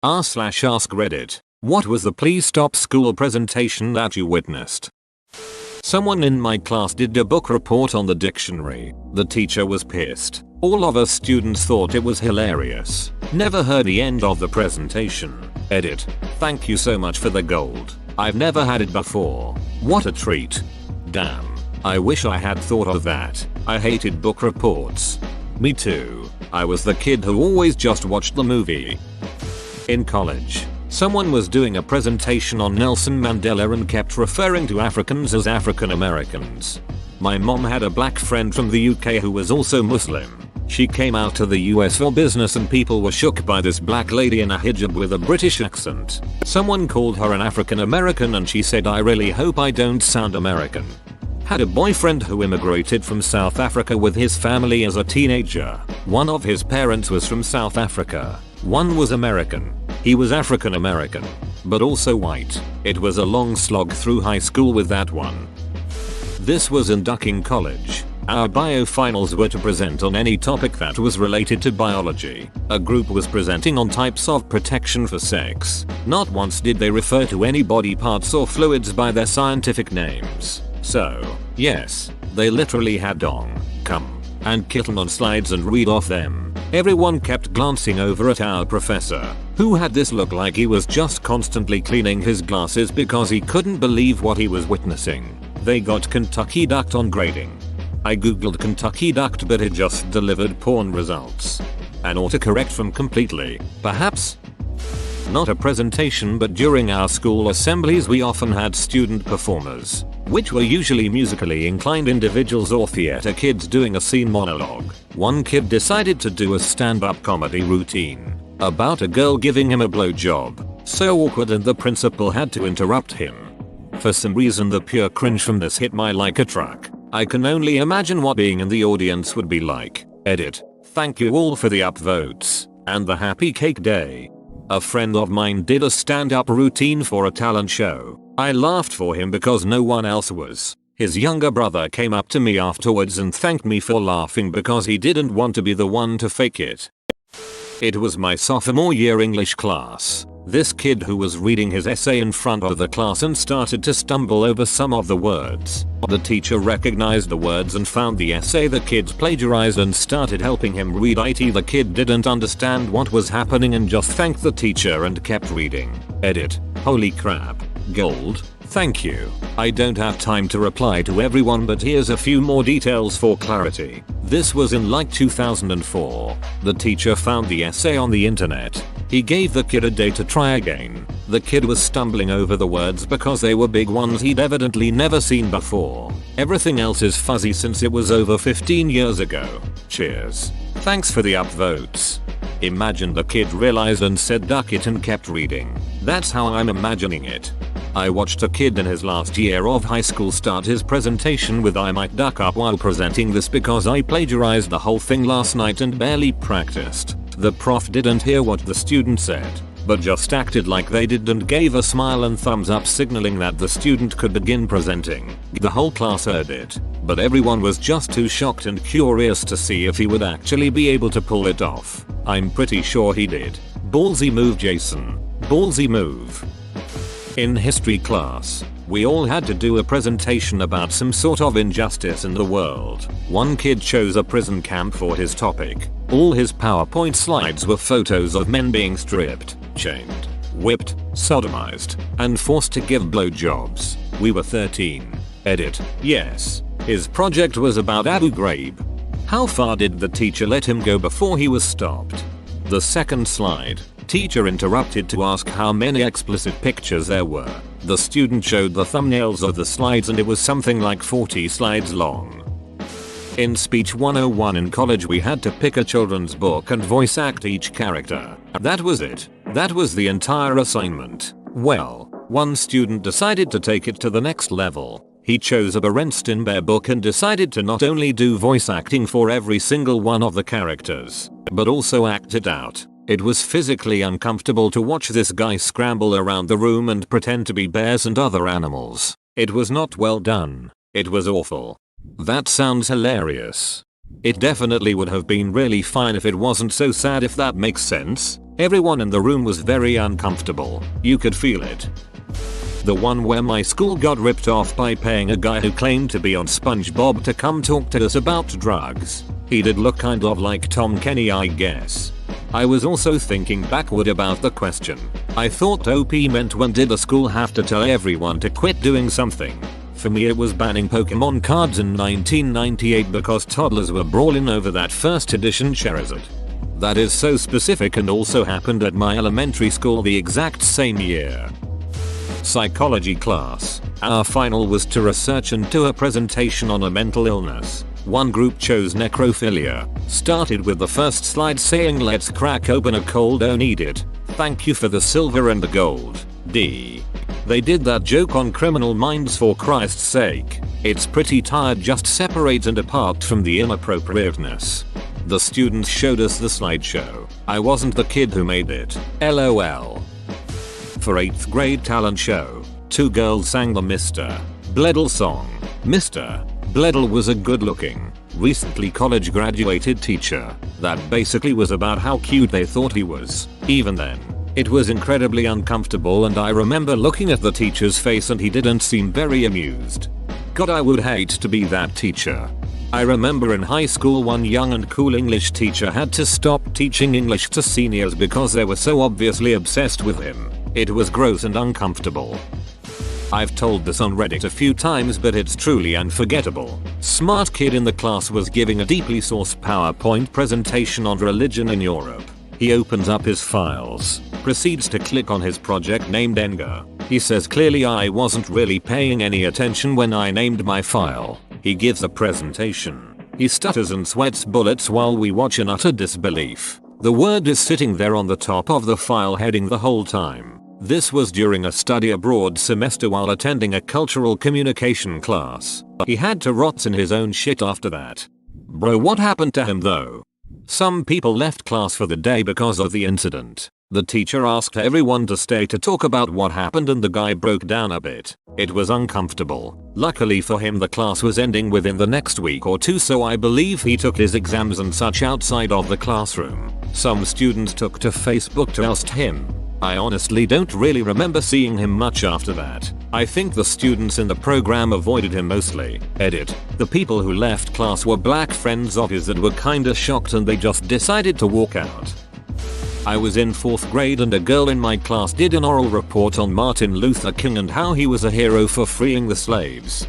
r/ask Reddit. What was the please stop school presentation that you witnessed? Someone in my class did a book report on the dictionary. The teacher was pissed. All of us students thought it was hilarious. Never heard the end of the presentation. Edit. Thank you so much for the gold. I've never had it before. What a treat. Damn. I wish I had thought of that. I hated book reports. Me too. I was the kid who always just watched the movie. In college, someone was doing a presentation on Nelson Mandela and kept referring to Africans as African Americans. My mom had a black friend from the UK who was also Muslim. She came out to the US for business and people were shook by this black lady in a hijab with a British accent. Someone called her an African American and she said, "I really hope I don't sound American." Had a boyfriend who immigrated from South Africa with his family as a teenager. One of his parents was from South Africa. One was American. He was African American, but also white. It was a long slog through high school with that one. This was in Ducking College. Our bio finals were to present on any topic that was related to biology. A group was presenting on types of protection for sex. Not once did they refer to any body parts or fluids by their scientific names. So, yes, they literally had dong, cum, and kitten on slides and read off them. Everyone kept glancing over at our professor, who had this look like he was just constantly cleaning his glasses because he couldn't believe what he was witnessing. They got Kentucky ducked on grading. I googled Kentucky ducked but it just delivered porn results. An autocorrect from completely, perhaps? Not a presentation, but during our school assemblies we often had student performers, which were usually musically inclined individuals or theater kids doing a scene monologue. One kid decided to do a stand-up comedy routine about a girl giving him a blowjob. So awkward and the principal had to interrupt him. For some reason the pure cringe from this hit me like a truck. I can only imagine what being in the audience would be like. Edit. Thank you all for the upvotes and the happy cake day. A friend of mine did a stand-up routine for a talent show. I laughed for him because no one else was. His younger brother came up to me afterwards and thanked me for laughing because he didn't want to be the one to fake it. It was my sophomore year English class. This kid who was reading his essay in front of the class and started to stumble over some of the words. The teacher recognized the words and found the essay the kid plagiarized and started helping him read it. The kid didn't understand what was happening and just thanked the teacher and kept reading. Edit. Holy crap. Gold. Thank you. I don't have time to reply to everyone, but here's a few more details for clarity. This was in like 2004. The teacher found the essay on the internet. He gave the kid a day to try again. The kid was stumbling over the words because they were big ones he'd evidently never seen before. Everything else is fuzzy since it was over 15 years ago. Cheers. Thanks for the upvotes. Imagine the kid realized and said duck it and kept reading. That's how I'm imagining it. I watched a kid in his last year of high school start his presentation with "I might duck up while presenting this because I plagiarized the whole thing last night and barely practiced." The prof didn't hear what the student said, but just acted like they did and gave a smile and thumbs up signaling that the student could begin presenting. The whole class heard it, but everyone was just too shocked and curious to see if he would actually be able to pull it off. I'm pretty sure he did. Ballsy move, Jason. Ballsy move. In history class, we all had to do a presentation about some sort of injustice in the world. One kid chose a prison camp for his topic. All his PowerPoint slides were photos of men being stripped, chained, whipped, sodomized, and forced to give blowjobs. We were 13. Edit. Yes. His project was about Abu Ghraib. How far did the teacher let him go before he was stopped? The second slide. Teacher interrupted to ask how many explicit pictures there were. The student showed the thumbnails of the slides and it was something like 40 slides long. In Speech 101 in college we had to pick a children's book and voice act each character. That was it. That was the entire assignment. Well, one student decided to take it to the next level. He chose a Berenstain Bear book and decided to not only do voice acting for every single one of the characters, but also act it out. It was physically uncomfortable to watch this guy scramble around the room and pretend to be bears and other animals. It was not well done. It was awful. That sounds hilarious. It definitely would have been really fine if it wasn't so sad, if that makes sense. Everyone in the room was very uncomfortable. You could feel it. The one where my school got ripped off by paying a guy who claimed to be on SpongeBob to come talk to us about drugs. He did look kind of like Tom Kenny, I guess. I was also thinking backward about the question. I thought OP meant when did the school have to tell everyone to quit doing something? For me it was banning Pokemon cards in 1998 because toddlers were brawling over that first edition Charizard. That is so specific and also happened at my elementary school the exact same year. Psychology class. Our final was to research and do a presentation on a mental illness. One group chose necrophilia. Started with the first slide saying let's crack open a cold, don't eat it. Thank you for the silver and the gold. D. They did that joke on Criminal Minds, for Christ's sake. It's pretty tired, just separate and apart from the inappropriateness. The students showed us the slideshow. I wasn't the kid who made it. LOL. For 8th grade talent show, 2 girls sang the Mr. Bledel song. Mr. Bledel was a good-looking, recently college graduated teacher that basically was about how cute they thought he was. Even then, it was incredibly uncomfortable, and I remember looking at the teacher's face and he didn't seem very amused. God, I would hate to be that teacher. I remember in high school one young and cool English teacher had to stop teaching English to seniors because they were so obviously obsessed with him. It was gross and uncomfortable. I've told this on Reddit a few times, but it's truly unforgettable. Smart kid in the class was giving a deeply sourced PowerPoint presentation on religion in Europe. He opens up his files, proceeds to click on his project named Enger. He says clearly I wasn't really paying any attention when I named my file. He gives a presentation. He stutters and sweats bullets while we watch in utter disbelief. The word is sitting there on the top of the file heading the whole time. This was during a study abroad semester while attending a cultural communication class. He had to rot in his own shit after that. Bro, what happened to him though? Some people left class for the day because of the incident. The teacher asked everyone to stay to talk about what happened and the guy broke down a bit. It was uncomfortable. Luckily for him the class was ending within the next week or two, so I believe he took his exams and such outside of the classroom. Some students took to Facebook to oust him. I honestly don't really remember seeing him much after that. I think the students in the program avoided him mostly. Edit. The people who left class were black friends of his that were kinda shocked and they just decided to walk out. I was in 4th grade and a girl in my class did an oral report on Martin Luther King and how he was a hero for freeing the slaves.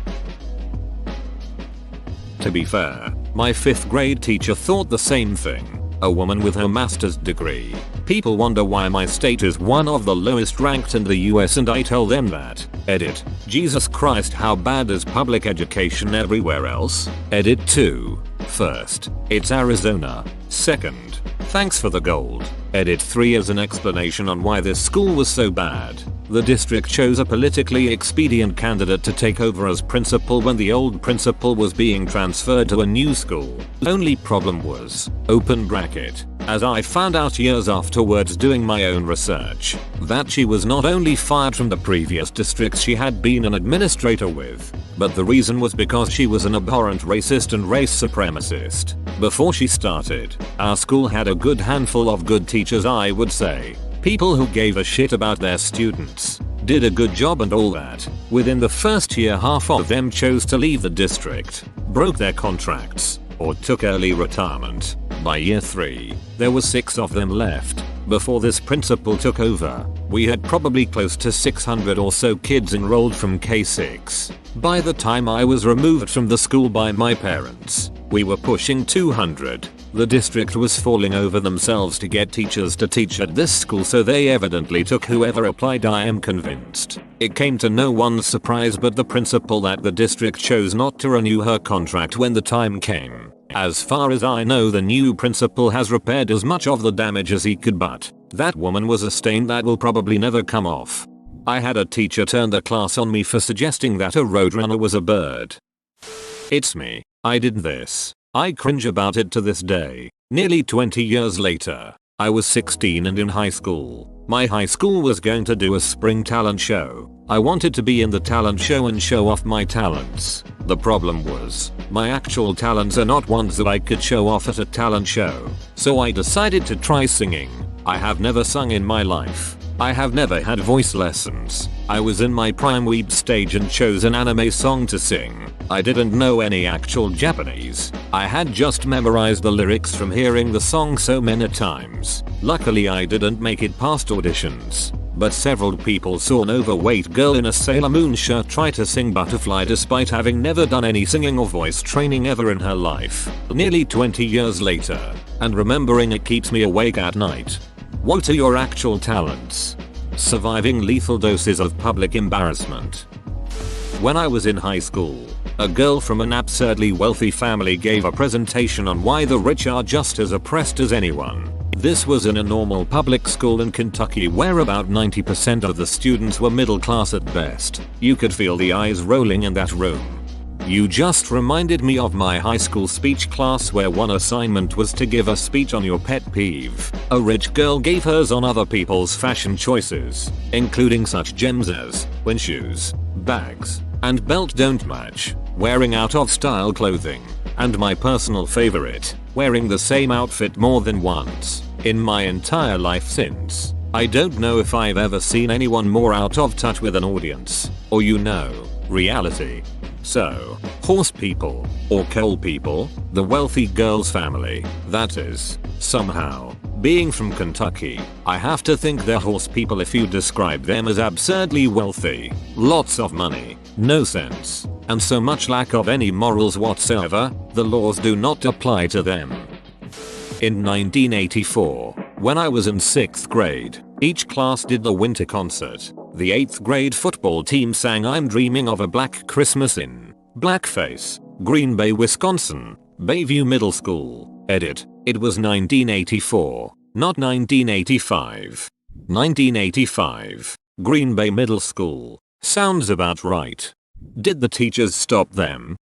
To be fair, my 5th grade teacher thought the same thing. A woman with her master's degree. People wonder why my state is one of the lowest ranked in the US and I tell them that. Edit. Jesus Christ, how bad is public education everywhere else? Edit 2. First, it's Arizona. Second, thanks for the gold. Edit 3 as an explanation on why this school was so bad. The district chose a politically expedient candidate to take over as principal when the old principal was being transferred to a new school. Only problem was, open bracket, as I found out years afterwards doing my own research, that she was not only fired from the previous districts she had been an administrator with, but the reason was because she was an abhorrent racist and race supremacist. Before she started, our school had a good handful of good teachers, I would say. People who gave a shit about their students, did a good job and all that. Within the first year half of them chose to leave the district, broke their contracts, or took early retirement. By year 3, there were 6 of them left. Before this principal took over, we had probably close to 600 or so kids enrolled from K6. By the time I was removed from the school by my parents, we were pushing 200. The district was falling over themselves to get teachers to teach at this school, so they evidently took whoever applied, I am convinced. It came to no one's surprise but the principal that the district chose not to renew her contract when the time came. As far as I know, the new principal has repaired as much of the damage as he could, but that woman was a stain that will probably never come off. I had a teacher turn the class on me for suggesting that a roadrunner was a bird. It's me. I did this. I cringe about it to this day. Nearly 20 years later, I was 16 and in high school. My high school was going to do a spring talent show. I wanted to be in the talent show and show off my talents. The problem was, my actual talents are not ones that I could show off at a talent show. So I decided to try singing. I have never sung in my life. I have never had voice lessons. I was in my prime weeb stage and chose an anime song to sing. I didn't know any actual Japanese. I had just memorized the lyrics from hearing the song so many times. Luckily I didn't make it past auditions. But several people saw an overweight girl in a Sailor Moon shirt try to sing Butterfly despite having never done any singing or voice training ever in her life. Nearly 20 years later. And remembering it keeps me awake at night. What are your actual talents? Surviving lethal doses of public embarrassment. When I was in high school, a girl from an absurdly wealthy family gave a presentation on why the rich are just as oppressed as anyone. This was in a normal public school in Kentucky where about 90% of the students were middle class at best. You could feel the eyes rolling in that room. You just reminded me of my high school speech class where one assignment was to give a speech on your pet peeve. A rich girl gave hers on other people's fashion choices, including such gems as when shoes, bags, and belt don't match, wearing out of style clothing, and my personal favorite, wearing the same outfit more than once. In my entire life since, I don't know if I've ever seen anyone more out of touch with an audience, or reality. So, horse people, or coal people, the wealthy girl's family, that is, somehow. Being from Kentucky, I have to think they're horse people if you describe them as absurdly wealthy. Lots of money, no sense, and so much lack of any morals whatsoever, the laws do not apply to them. In 1984, when I was in 6th grade, each class did the winter concert. The 8th grade football team sang I'm Dreaming of a Black Christmas in blackface. Green Bay, Wisconsin. Bayview Middle School. Edit. It was 1984, not 1985. 1985. Green Bay Middle School. Sounds about right. Did the teachers stop them?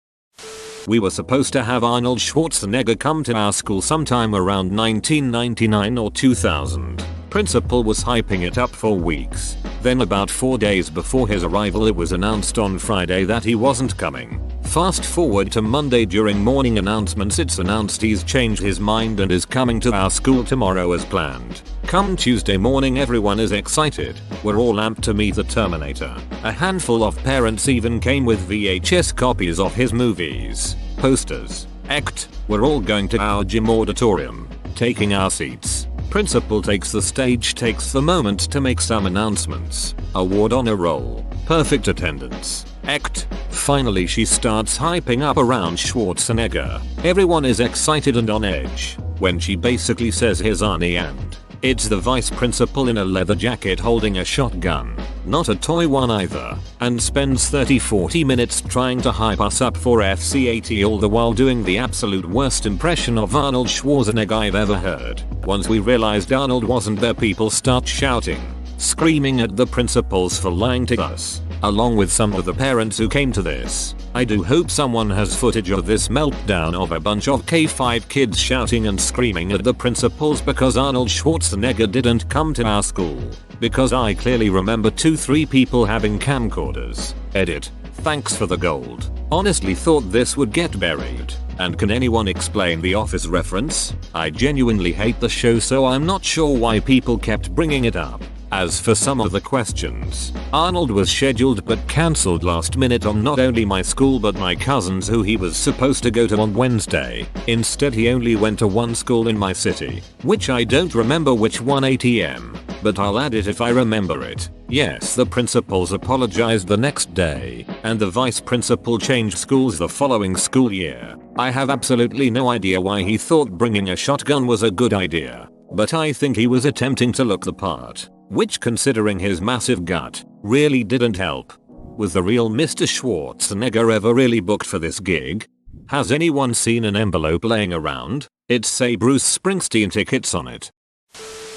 We were supposed to have Arnold Schwarzenegger come to our school sometime around 1999 or 2000. Principal was hyping it up for weeks. Then about 4 days before his arrival it was announced on Friday that he wasn't coming. Fast forward to Monday during morning announcements it's announced he's changed his mind and is coming to our school tomorrow as planned. Come Tuesday morning everyone is excited. We're all amped to meet the Terminator. A handful of parents even came with VHS copies of his movies, posters, act. We're all going to our gym auditorium, taking our seats. Principal takes the stage, takes the moment to make some announcements. Award honor roll. Perfect attendance. Act. Finally she starts hyping up around Schwarzenegger. Everyone is excited and on edge. When she basically says here's Arnie and it's the vice principal in a leather jacket holding a shotgun. Not a toy one either. And spends 30-40 minutes trying to hype us up for FC80 all the while doing the absolute worst impression of Arnold Schwarzenegger I've ever heard. Once we realized Arnold wasn't there people start shouting, screaming at the principals for lying to us, along with some of the parents who came to this. I do hope someone has footage of this meltdown of a bunch of K5 kids shouting and screaming at the principals because Arnold Schwarzenegger didn't come to our school. Because I clearly remember 2-3 people having camcorders. Edit. Thanks for the gold. Honestly thought this would get buried. And can anyone explain the Office reference? I genuinely hate the show so I'm not sure why people kept bringing it up. As for some of the questions, Arnold was scheduled but cancelled last minute on not only my school but my cousin's who he was supposed to go to on Wednesday. Instead he only went to one school in my city, which I don't remember which one ATM, but I'll add it if I remember it. Yes, the principals apologized the next day, and the vice principal changed schools the following school year. I have absolutely no idea why he thought bringing a shotgun was a good idea, but I think he was attempting to look the part. Which, considering his massive gut, really didn't help. Was the real Mr. Schwarzenegger ever really booked for this gig? Has anyone seen an envelope laying around? It say Bruce Springsteen tickets on it.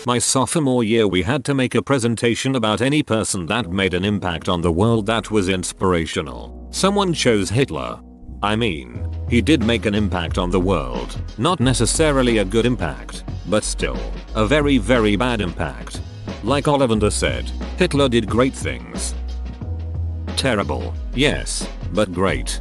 My sophomore year we had to make a presentation about any person that made an impact on the world that was inspirational. Someone chose Hitler. I mean, he did make an impact on the world. Not necessarily a good impact, but still, a very very bad impact. Like Ollivander said, Hitler did great things. Terrible, yes, but great.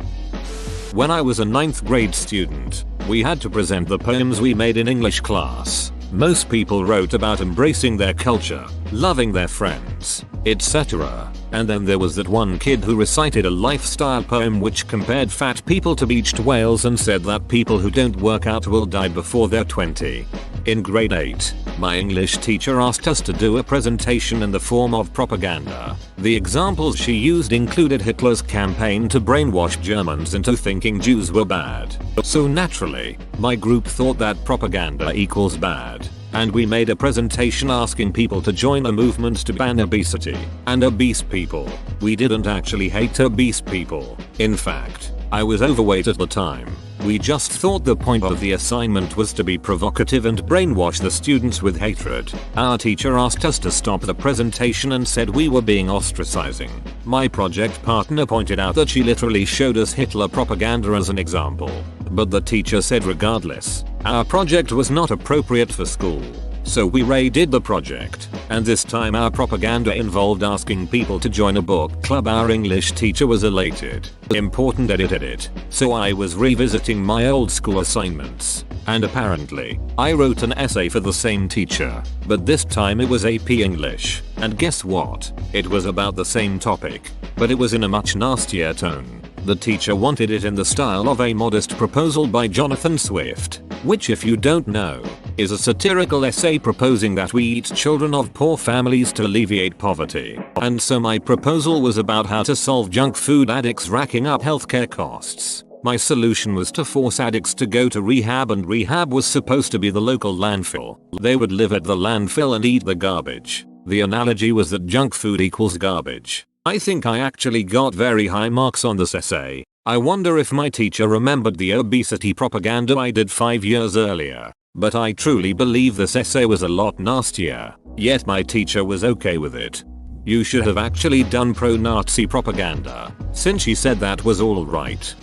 When I was a 9th grade student, we had to present the poems we made in English class. Most people wrote about embracing their culture, loving their friends, etc. And then there was that one kid who recited a lifestyle poem which compared fat people to beached whales and said that people who don't work out will die before they're 20. In grade 8, my English teacher asked us to do a presentation in the form of propaganda. The examples she used included Hitler's campaign to brainwash Germans into thinking Jews were bad. So naturally, my group thought that propaganda equals bad. And we made a presentation asking people to join a movement to ban obesity and obese people. We didn't actually hate obese people. In fact, I was overweight at the time. We just thought the point of the assignment was to be provocative and brainwash the students with hatred. Our teacher asked us to stop the presentation and said we were being ostracizing. My project partner pointed out that she literally showed us Hitler propaganda as an example. But the teacher said regardless, our project was not appropriate for school. So we redid the project, and this time our propaganda involved asking people to join a book club. Our English teacher was elated. Important edited it, so I was revisiting my old school assignments, and apparently, I wrote an essay for the same teacher, but this time it was AP English, and guess what? It was about the same topic, but it was in a much nastier tone. The teacher wanted it in the style of A Modest Proposal by Jonathan Swift, which if you don't know, is a satirical essay proposing that we eat children of poor families to alleviate poverty. And so my proposal was about how to solve junk food addicts racking up healthcare costs. My solution was to force addicts to go to rehab, and rehab was supposed to be the local landfill. They would live at the landfill and eat the garbage. The analogy was that junk food equals garbage. I think I actually got very high marks on this essay. I wonder if my teacher remembered the obesity propaganda I did 5 years earlier. But I truly believe this essay was a lot nastier, yet my teacher was okay with it. You should have actually done pro-Nazi propaganda, since she said that was alright.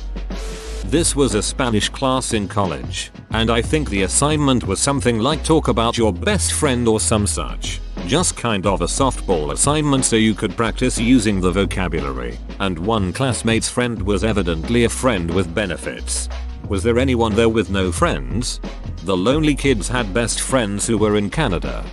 This was a Spanish class in college, and I think the assignment was something like talk about your best friend or some such. Just kind of a softball assignment so you could practice using the vocabulary, and one classmate's friend was evidently a friend with benefits. Was there anyone there with no friends? The lonely kids had best friends who were in Canada.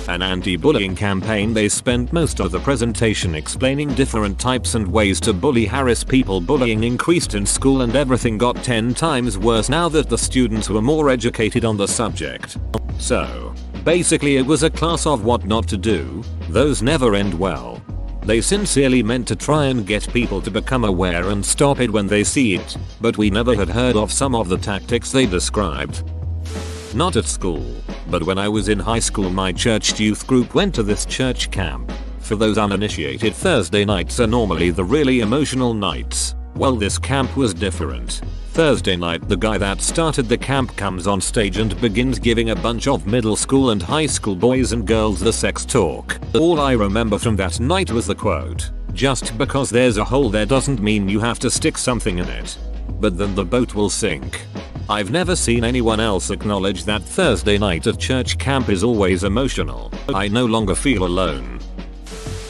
An anti-bullying campaign. They spent most of the presentation explaining different types and ways to bully, harass people. Bullying increased in school and everything got 10 times worse now that the students were more educated on the subject. So, basically it was a class of what not to do. Those never end well. They sincerely meant to try and get people to become aware and stop it when they see it, but we never had heard of some of the tactics they described. Not at school, but when I was in high school my church youth group went to this church camp. For those uninitiated, Thursday nights are normally the really emotional nights. Well, this camp was different. Thursday night the guy that started the camp comes on stage and begins giving a bunch of middle school and high school boys and girls the sex talk. All I remember from that night was the quote, "Just because there's a hole there doesn't mean you have to stick something in it. But then the boat will sink." I've never seen anyone else acknowledge that Thursday night at church camp is always emotional. I no longer feel alone.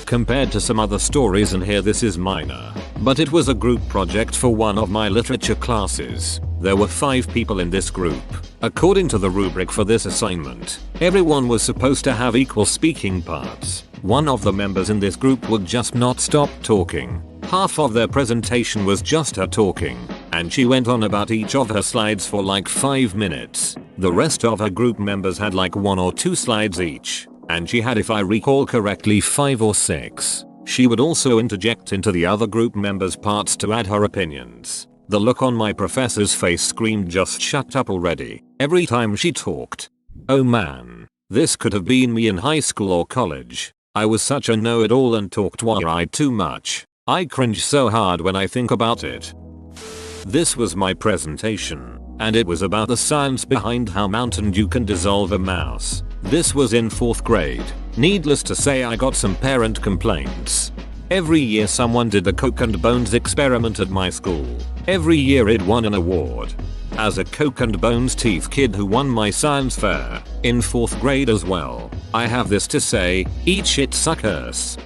Compared to some other stories in here, this is minor, but it was a group project for one of my literature classes. There were 5 people in this group. According to the rubric for this assignment, everyone was supposed to have equal speaking parts. One of the members in this group would just not stop talking. Half of their presentation was just her talking, and she went on about each of her slides for like 5 minutes. The rest of her group members had like 1 or 2 slides each, and she had, if I recall correctly, 5 or 6. She would also interject into the other group members' parts to add her opinions. The look on my professor's face screamed just shut up already every time she talked. Oh man, this could have been me in high school or college. I was such a know-it-all and talked way too much. I cringe so hard when I think about it. This was my presentation, and it was about the science behind how Mountain Dew can dissolve a mouse. This was in 4th grade. Needless to say, I got some parent complaints. Every year someone did the Coke and Bones experiment at my school. Every year it won an award. As a Coke and Bones teeth kid who won my science fair in 4th grade as well, I have this to say: eat shit, suckers.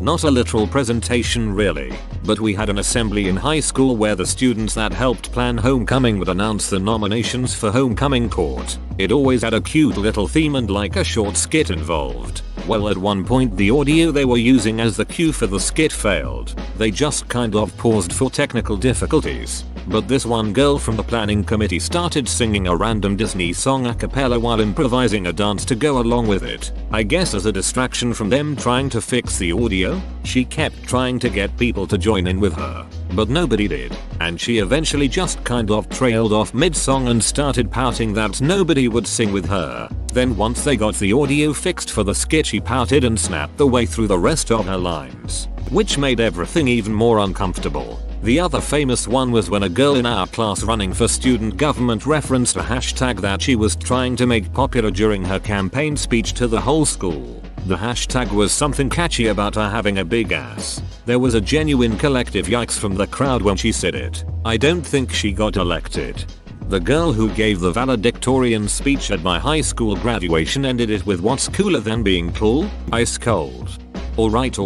Not a literal presentation really, but we had an assembly in high school where the students that helped plan homecoming would announce the nominations for homecoming court. It always had a cute little theme and like a short skit involved. Well, at one point the audio they were using as the cue for the skit failed. They just kind of paused for technical difficulties. But this one girl from the planning committee started singing a random Disney song a cappella while improvising a dance to go along with it. I guess as a distraction from them trying to fix the audio, she kept trying to get people to join in with her. But nobody did, and she eventually just kind of trailed off mid-song and started pouting that nobody would sing with her. Then once they got the audio fixed for the skit, she pouted and snapped the way through the rest of her lines, which made everything even more uncomfortable. The other famous one was when a girl in our class running for student government referenced a hashtag that she was trying to make popular during her campaign speech to the whole school. The hashtag was something catchy about her having a big ass. There was a genuine collective yikes from the crowd when she said it. I don't think she got elected. The girl who gave the valedictorian speech at my high school graduation ended it with "What's cooler than being cool? Ice cold." Alright.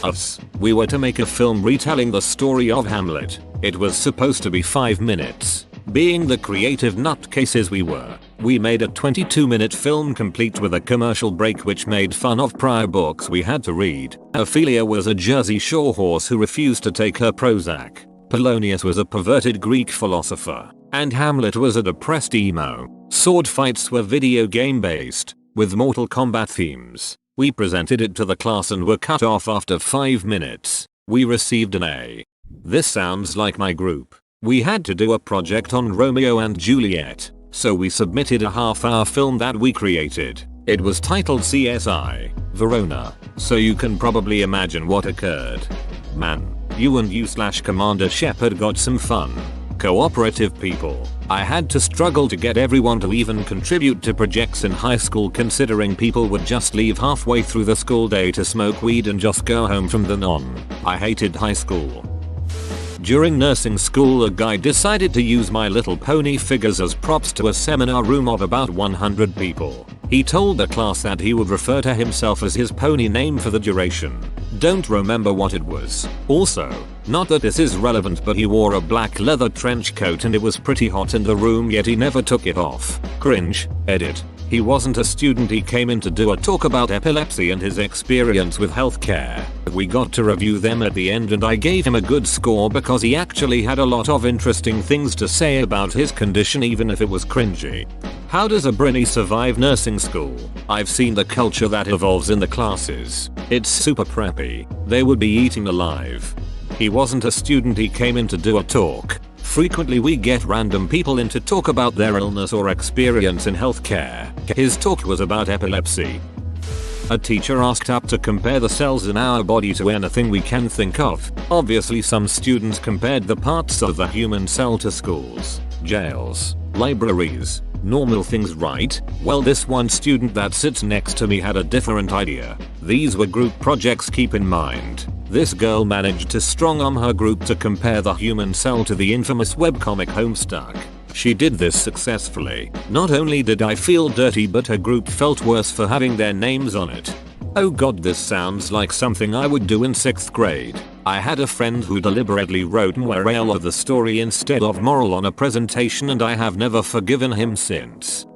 Us. We were to make a film retelling the story of Hamlet. It was supposed to be 5 minutes. Being the creative nutcases we were, we made a 22-minute film complete with a commercial break which made fun of prior books we had to read. Ophelia was a Jersey Shore horse who refused to take her Prozac. Polonius was a perverted Greek philosopher. And Hamlet was a depressed emo. Sword fights were video game based, with Mortal Kombat themes. We presented it to the class and were cut off after 5 minutes. We received an A. This sounds like my group. We had to do a project on Romeo and Juliet, so we submitted a half-hour film that we created. It was titled CSI Verona, so you can probably imagine what occurred. Man, you/Commander Shepard got some fun. Cooperative people. I had to struggle to get everyone to even contribute to projects in high school, considering people would just leave halfway through the school day to smoke weed and just go home from then on. I hated high school. During nursing school, a guy decided to use My Little Pony figures as props to a seminar room of about 100 people. He told the class that he would refer to himself as his pony name for the duration. Don't remember what it was. Also, not that this is relevant, but he wore a black leather trench coat and it was pretty hot in the room, yet he never took it off. Cringe. Edit. He wasn't a student, he came in to do a talk about epilepsy and his experience with healthcare. We got to review them at the end and I gave him a good score because he actually had a lot of interesting things to say about his condition, even if it was cringy. How does a Brinny survive nursing school? I've seen the culture that evolves in the classes. It's super preppy. They would be eating alive. He wasn't a student, he came in to do a talk. Frequently we get random people in to talk about their illness or experience in healthcare. His talk was about epilepsy. A teacher asked us to compare the cells in our body to anything we can think of. Obviously some students compared the parts of the human cell to schools, jails, libraries, normal things, right? Well, this one student that sits next to me had a different idea. These were group projects, keep in mind. This girl managed to strong-arm her group to compare the human cell to the infamous webcomic Homestuck. She did this successfully. Not only did I feel dirty, but her group felt worse for having their names on it. Oh god, this sounds like something I would do in 6th grade. I had a friend who deliberately wrote moral of the story instead of moral on a presentation and I have never forgiven him since.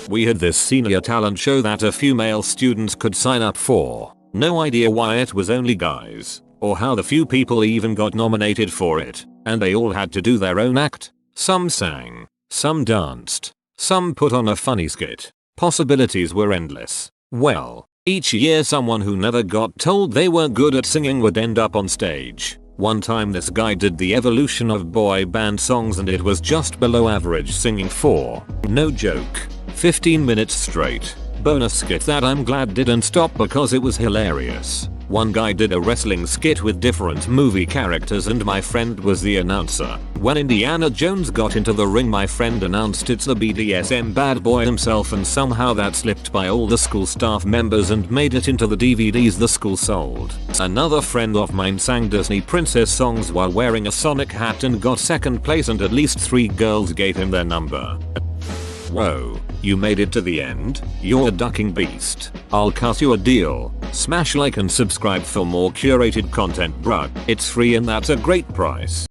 We had this senior talent show that a few male students could sign up for. No idea why it was only guys, or how the few people even got nominated for it, and they all had to do their own act. Some sang, some danced, some put on a funny skit. Possibilities were endless. Well, each year someone who never got told they were good at singing would end up on stage. One time this guy did the evolution of boy band songs and it was just below average singing for, no joke, 15 minutes straight. Bonus skit that I'm glad didn't stop because it was hilarious. One guy did a wrestling skit with different movie characters and my friend was the announcer. When Indiana Jones got into the ring, my friend announced it's the BDSM bad boy himself, and somehow that slipped by all the school staff members and made it into the DVDs the school sold. Another friend of mine sang Disney princess songs while wearing a Sonic hat and got 2nd place, and at least 3 girls gave him their number. Whoa, you made it to the end? You're a ducking beast. I'll cut you a deal. Smash like and subscribe for more curated content, bruh. It's free and that's a great price.